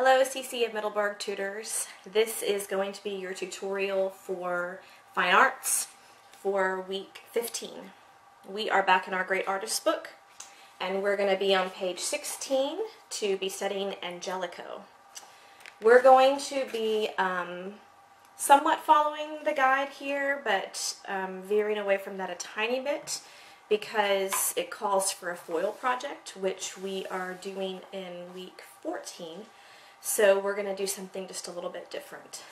Hello CC of Middleburg Tutors. This is going to be your tutorial for Fine Arts for week 15. We are back in our Great Artist book and we're going to be on page 16 to be studying Angelico. We're going to be somewhat following the guide here, but veering away from that a tiny bit because it calls for a foil project, which we are doing in week 14. So we're going to do something just a little bit different.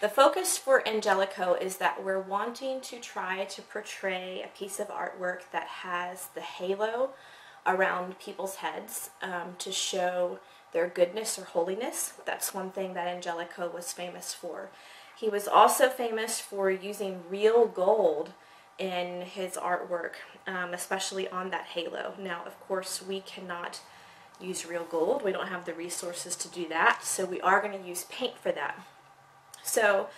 The focus for Angelico is that we're wanting to try to portray a piece of artwork that has the halo around people's heads to show their goodness or holiness. That's one thing that Angelico was famous for. He was also famous for using real gold in his artwork, especially on that halo. Now, of course, we cannot use real gold. We don't have the resources to do that, so we are going to use paint for that. So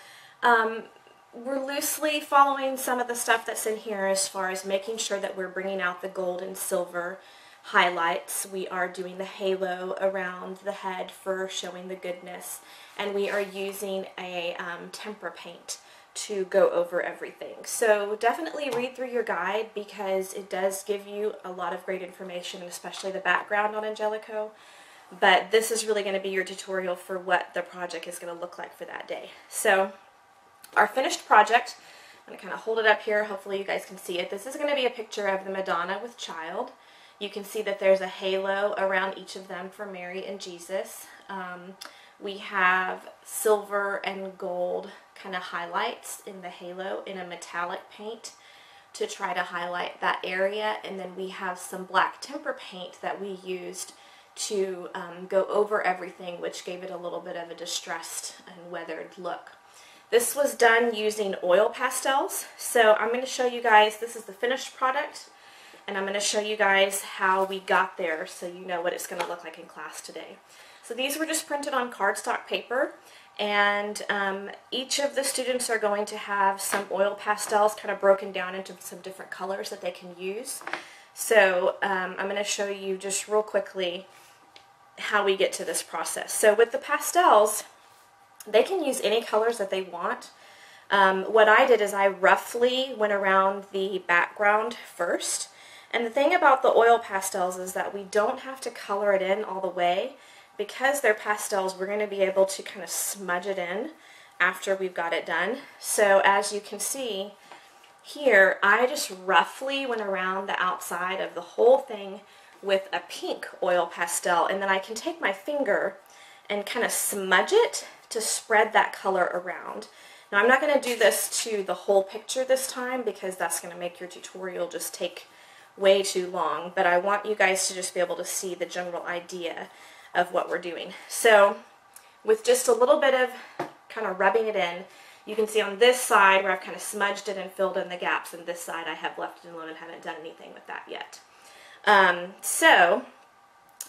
we're loosely following some of the stuff that's in here as far as making sure that we're bringing out the gold and silver highlights. We are doing the halo around the head for showing the goodness, and we are using a tempera paint to go over everything. So definitely read through your guide because it does give you a lot of great information, especially the background on Angelico. But this is really going to be your tutorial for what the project is going to look like for that day. So our finished project, I'm going to kind of hold it up here, hopefully you guys can see it. This is going to be a picture of the Madonna with child. You can see that there's a halo around each of them for Mary and Jesus. We have silver and gold kind of highlights in the halo in a metallic paint to try to highlight that area, and then we have some black tempera paint that we used to go over everything, which gave it a little bit of a distressed and weathered look. This was done using oil pastels, so I'm going to show you guys, this is the finished product, and I'm going to show you guys how we got there so you know what it's going to look like in class today. So these were just printed on cardstock paper, and each of the students are going to have some oil pastels kind of broken down into some different colors that they can use. So I'm going to show you just real quickly how we get to this process. So with the pastels, they can use any colors that they want. What I did is I roughly went around the background first. And the thing about the oil pastels is that we don't have to color it in all the way. Because they're pastels, we're going to be able to kind of smudge it in after we've got it done. So as you can see here, I just roughly went around the outside of the whole thing with a pink oil pastel, and then I can take my finger and kind of smudge it to spread that color around. Now I'm not going to do this to the whole picture this time because that's going to make your tutorial just take way too long, but I want you guys to just be able to see the general idea of what we're doing. So with just a little bit of kind of rubbing it in, you can see on this side where I've kind of smudged it and filled in the gaps, and this side I have left it alone and haven't done anything with that yet. So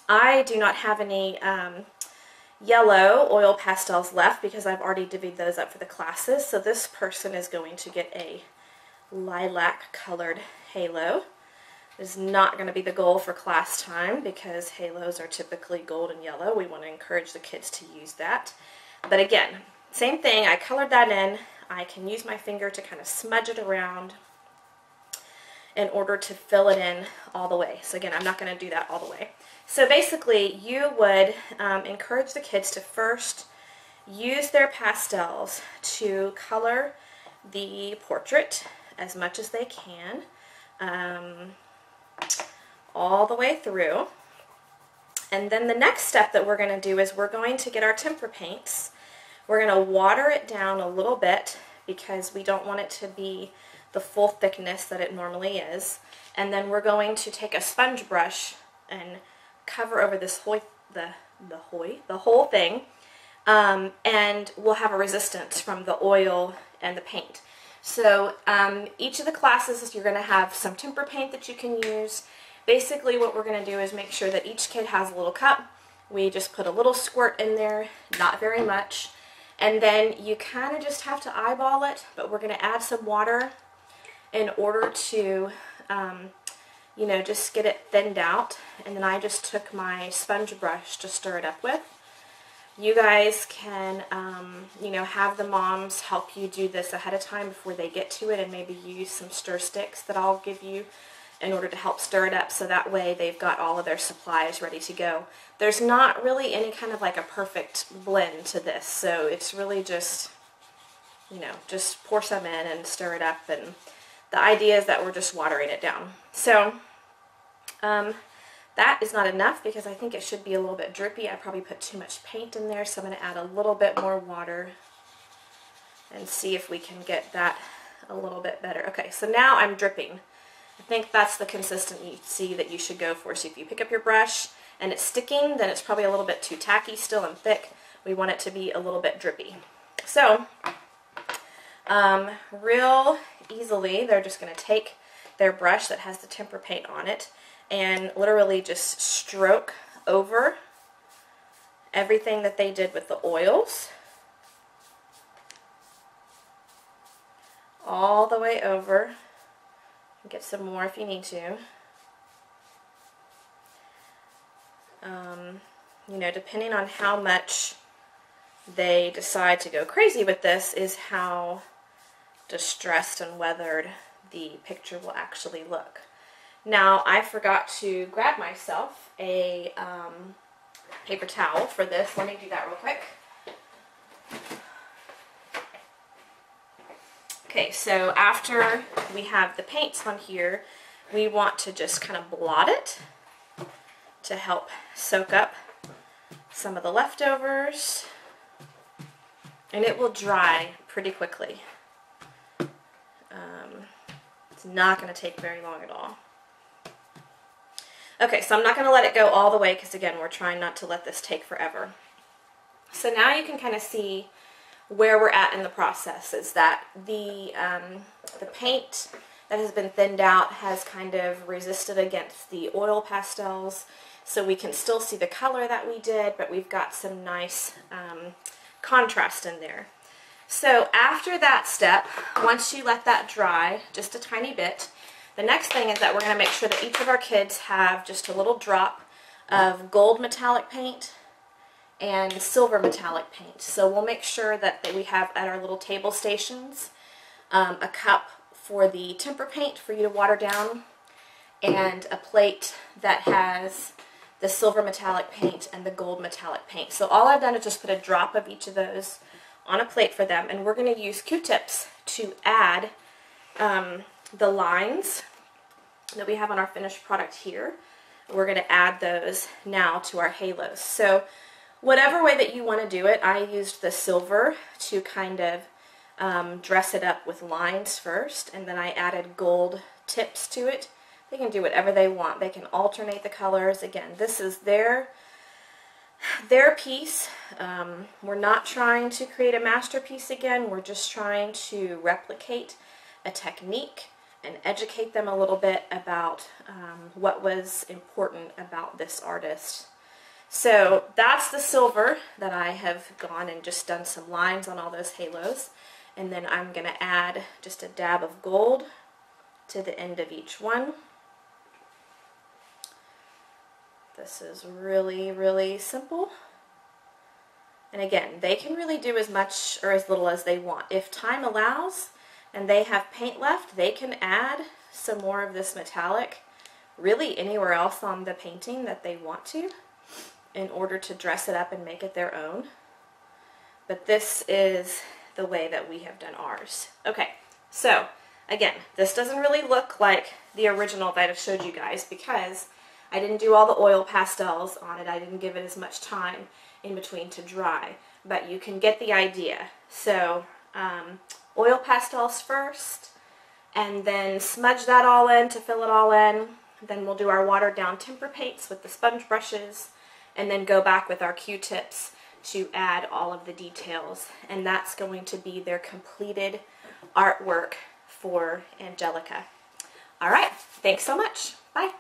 I do not have any yellow oil pastels left because I've already divvied those up for the classes. So this person is going to get a lilac colored halo. Is not going to be the goal for class time because halos are typically gold and yellow. We want to encourage the kids to use that. But again, same thing, I colored that in. I can use my finger to kind of smudge it around in order to fill it in all the way. So again, I'm not going to do that all the way. So basically, you would encourage the kids to first use their pastels to color the portrait as much as they can. All the way through. And then the next step that we're going to do is we're going to get our tempera paints. We're going to water it down a little bit because we don't want it to be the full thickness that it normally is. And then we're going to take a sponge brush and cover over this the whole thing, and we'll have a resistance from the oil and the paint. So each of the classes you're going to have some tempera paint that you can use. Basically what we're going to do is make sure that each kid has a little cup. We just put a little squirt in there, not very much, and then you kind of just have to eyeball it, but we're going to add some water in order to you know, just get it thinned out. And then I just took my sponge brush to stir it up with. You guys can, you know, have the moms help you do this ahead of time before they get to it, and maybe use some stir sticks that I'll give you in order to help stir it up, so that way they've got all of their supplies ready to go. There's not really any kind of like a perfect blend to this, so it's really just, you know, just pour some in and stir it up, and the idea is that we're just watering it down. So that is not enough because I think it should be a little bit drippy. I probably put too much paint in there, so I'm going to add a little bit more water and see if we can get that a little bit better. Okay, so now I'm dripping. I think that's the consistency that you should go for. So if you pick up your brush and it's sticking, then it's probably a little bit too tacky still and thick. We want it to be a little bit drippy. So real easily, they're just going to take their brush that has the tempera paint on it and literally just stroke over everything that they did with the oils, all the way over. Get some more if you need to. You know, depending on how much they decide to go crazy with this is how distressed and weathered the picture will actually look. Now, I forgot to grab myself a paper towel for this. Let me do that real quick. Okay, so after we have the paints on here, we want to just kind of blot it to help soak up some of the leftovers, and it will dry pretty quickly. It's not going to take very long at all. Okay, so I'm not going to let it go all the way because, again, we're trying not to let this take forever. So now you can kind of see where we're at in the process is that the paint that has been thinned out has kind of resisted against the oil pastels, so we can still see the color that we did, but we've got some nice contrast in there. So after that step, once you let that dry just a tiny bit, the next thing is that we're going to make sure that each of our kids have just a little drop of gold metallic paint and silver metallic paint. So we'll make sure that we have at our little table stations a cup for the tempera paint for you to water down, and a plate that has the silver metallic paint and the gold metallic paint. So all I've done is just put a drop of each of those on a plate for them, and we're going to use Q-tips to add the lines that we have on our finished product here. We're going to add those now to our halos. So whatever way that you want to do it, I used the silver to kind of dress it up with lines first, and then I added gold tips to it. They can do whatever they want. They can alternate the colors. Again, this is their piece. We're not trying to create a masterpiece again. We're just trying to replicate a technique and educate them a little bit about what was important about this artist. So that's the silver that I have gone and just done some lines on all those halos. And then I'm going to add just a dab of gold to the end of each one. This is really, really simple. And again, they can really do as much or as little as they want. If time allows and they have paint left, they can add some more of this metallic really anywhere else on the painting that they want to in order to dress it up and make it their own. But this is the way that we have done ours. Okay, so again, this doesn't really look like the original that I showed you guys because I didn't do all the oil pastels on it. I didn't give it as much time in between to dry, but you can get the idea. So oil pastels first, and then smudge that all in to fill it all in. Then we'll do our watered down tempera paints with the sponge brushes, and then go back with our Q-tips to add all of the details. And that's going to be their completed artwork for Angelica. All right, thanks so much. Bye.